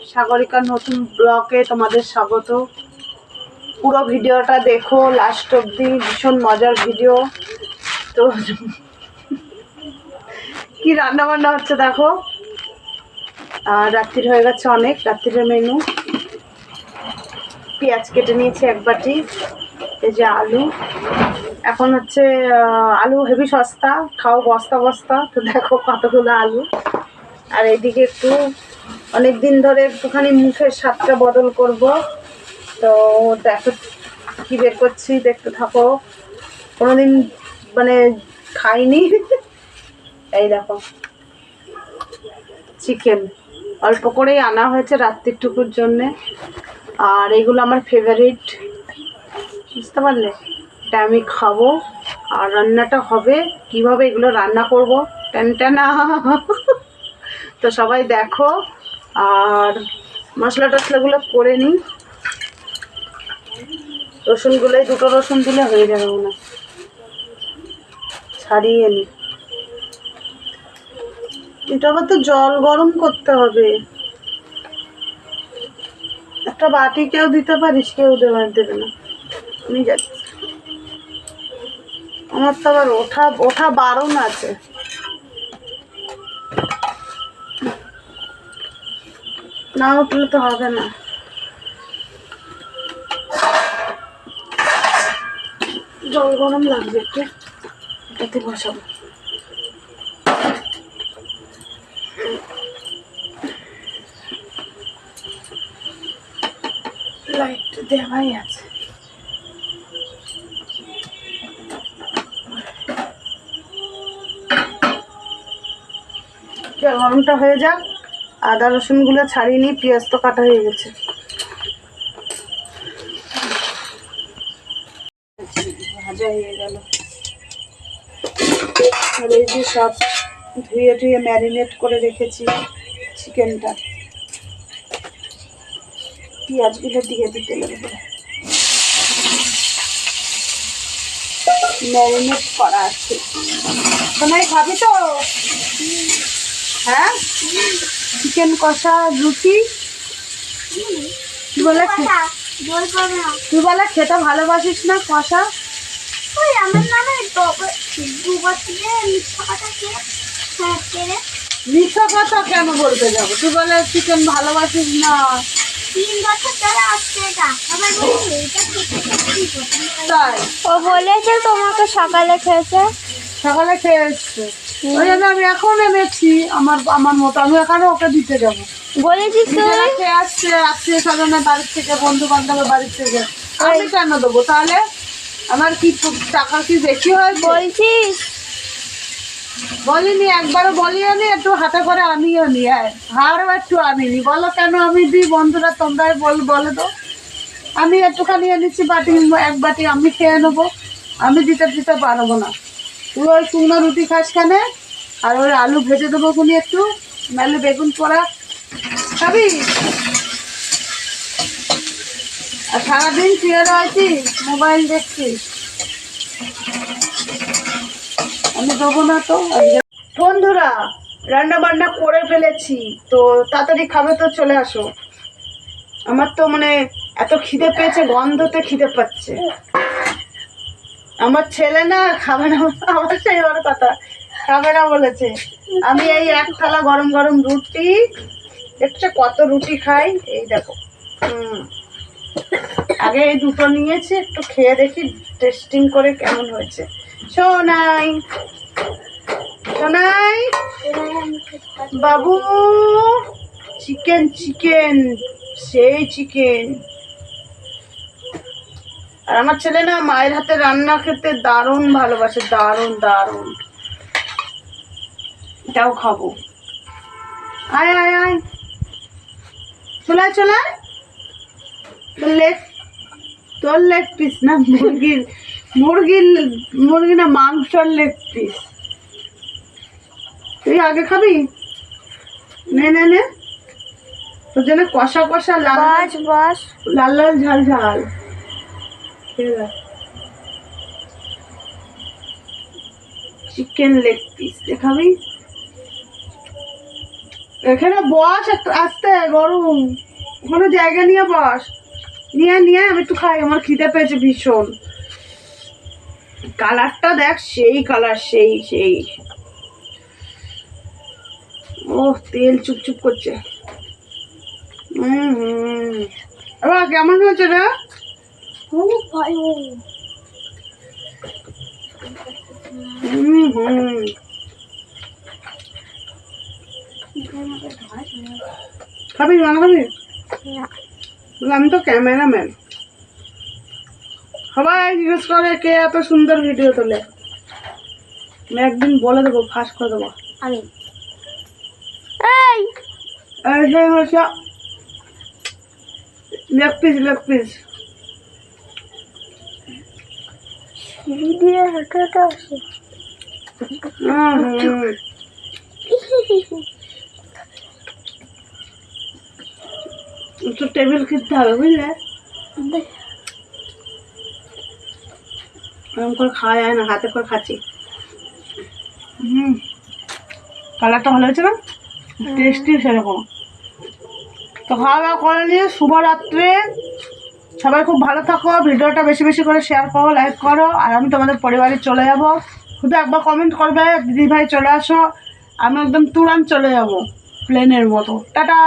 সাগরিকার নতুন ব্লগে তোমাদের স্বাগত। পুরো ভিডিওটা দেখো লাস্ট অবধি, ভীষণ মজার ভিডিও। তো কি রান্না বান্না হচ্ছে দেখো। আর রাত্রির হয়ে গেছে অনেক, রাত্রির মেনু পেঁয়াজ কেটে নিয়েছি এক বাটি, এই যে আলু। এখন হচ্ছে আলু হেভি সস্তা, খাও বস্তা বস্তা। তো দেখো কতগুলো আলু। আর এইদিকে একটু অনেক দিন ধরে একটুখানি মুখের স্বাদটা বদল করব। তো দেখো কি বের করছি, দেখতে থাকো। কোনোদিন মানে খাইনি। এই দেখো চিকেন অল্প করেই আনা হয়েছে রাত্রিটুকুর জন্যে। আর এগুলো আমার ফেভারিট, বুঝতে পারলে। এটা আমি খাবো। আর রান্নাটা হবে কিভাবে, এগুলো রান্না করবো টেনটেনা। তো সবাই দেখো। আর মশলা টশলাগুলো করে নিই। রসুনগুলোই দুটো রসুন দিলে হয়ে যাবে মনে, ছাড়িয়ে নিই। এটা আবার তো জল গরম করতে হবে। একটা বাটি কেউ দিতে পারিস, কেউ দেবে না। আমি যাচ্ছি, আমার তো আবার ওঠা বারণ আছে। না উঠলে তো হবে না। জল গরম লাগবে একটু, এটাতে বসাবো। লাইট দেওয়াই আছে। জল গরমটা হয়ে যাক, আদা রসুনগুলো ছাড়িয়ে নিই, পেঁয়াজ তো কাটা হয়ে গেছে। ভাজা হয়ে গেল। আর এই যে সব ধুয়ে ম্যারিনেট করে রেখেছি চিকেনটা, পেঁয়াজগুলো দিয়ে দিতে লাগবে। ম্যারিনেট করা আছে। তোমায় খাবি তো? হ্যাঁ, চিকেন কষা রুটি। তুই বলে খেতে ভালোবাসিস না কষা? মিথ্যা কথা কেন বলতে যাবো? তুই বলে চিকেন ভালোবাসিস না। তাই ও বলেছে তোমাকে সকালে খেয়েছে। সকালে খেয়ে এসছে, ওই জন্য আমি এখন এনেছি আমার মতো। আমি এখানে ওকে দিতে যাবো। বলেছিস নিজেরা খেয়ে আসছে, আত্মীয় স্বজনের বাড়ির থেকে, বন্ধু বান্ধবের বাড়ির থেকে। আমি কেন দেবো তাহলে? আমার কি টাকা কি বেশি হয়? বলছিস বলিনি, একবারও বলিও নি। একটু হাতে করে আমিও নি, হারও একটু আনিনি। বলো কেন আমি দিই? বন্ধুরা তোমরাই বলে তো। আমি একটুখানি এনেছি বাটি, এক বাটি আমি খেয়ে নেবো। আমি দিতে পারবো না। তুই ওই শুকনো রুটি খাস খানে, আর ওই আলু ভেজে দেবো খুনি একটু, নাহলে বেগুন পোড়া খাবি। আর সারাদিন শুয়ে রয়েছিস, মোবাইল দেখছিস। আমি দেবো না তো। বন্ধুরা রান্না বান্না করে ফেলেছি, তো তাড়াতাড়ি খাবে তো চলে আসো। আমার তো মানে এত খিদে পেয়েছে, গন্ধতে খিদে পাচ্ছে। আমার ছেলে না খাবে না, আমার সেই ওর কথা খাবে না বলেছে। আমি এই এক থালা গরম গরম রুটি, দেখছো কত রুটি খাই, এই দেখো। আগে এই দুটো নিয়েছি, একটু খেয়ে দেখি টেস্টিং করে কেমন হয়েছে। সোনাই সোনাই বাবু, চিকেন চিকেন, সেই চিকেন। আর আমার ছেলে না মায়ের হাতে রান্না খেতে দারুণ ভালোবাসে, দারুণ দারুণ। এটাও খাবো। আয় আয় আয়, চলায় চলায়। তোর লেগ পিস না, মুরগি না, মাংসর লেগ পিস। তুই আগে খাবি? নে নে নে, তোর জন্য কষা কষা লাল লাল লাল ঝাল ঝাল। চিকেন লেগ পিস দেখাবি? এখানে বস একটু আস্তে, গরম, ওখানে জায়গা নিয়ে বস, নিয়ে নিয়ে আমি একটু খাই, আমার খিদে পেয়েছে ভীষণ। কালারটা দেখ, সেই কালার, সেই সেই ও তেল চুপচুপ করছে। এবার কেমন হয়েছে রে? খুব ভালো। খাবি না খাবি? না। আমি তো ক্যামেরাম্যান, সবাই জিজ্ঞেস করে কে এত সুন্দর ভিডিও তোলে। আমি একদিন বলে দেবো, ফাঁস করে দেবো। আমি এই সেই হচ্ছে লেগ পিস, লেগ পিস। সিঁড়ি দিয়ে হেঁটে হেঁটে আসে। একটু টেবিল কিনতে হবে বুঝলে, এরকম করে খাওয়া যায় না, হাতে করে খাচ্ছি। কালারটা ভালো হয়েছে না, টেস্টি সেরকম। তো খাওয়া দাওয়া করে নিয়ে শুভরাত্রি, সবাই খুব ভালো থাকো, ভিডিওটা বেশি বেশি করে শেয়ার করো, লাইক করো। আর আমি তোমাদের পরিবারে চলে যাব, শুধু একবার কমেন্ট করবে দিদি ভাই চলে আসো, আমি একদম তুরান্ত চলে যাব প্লেনের মতো। টাটা।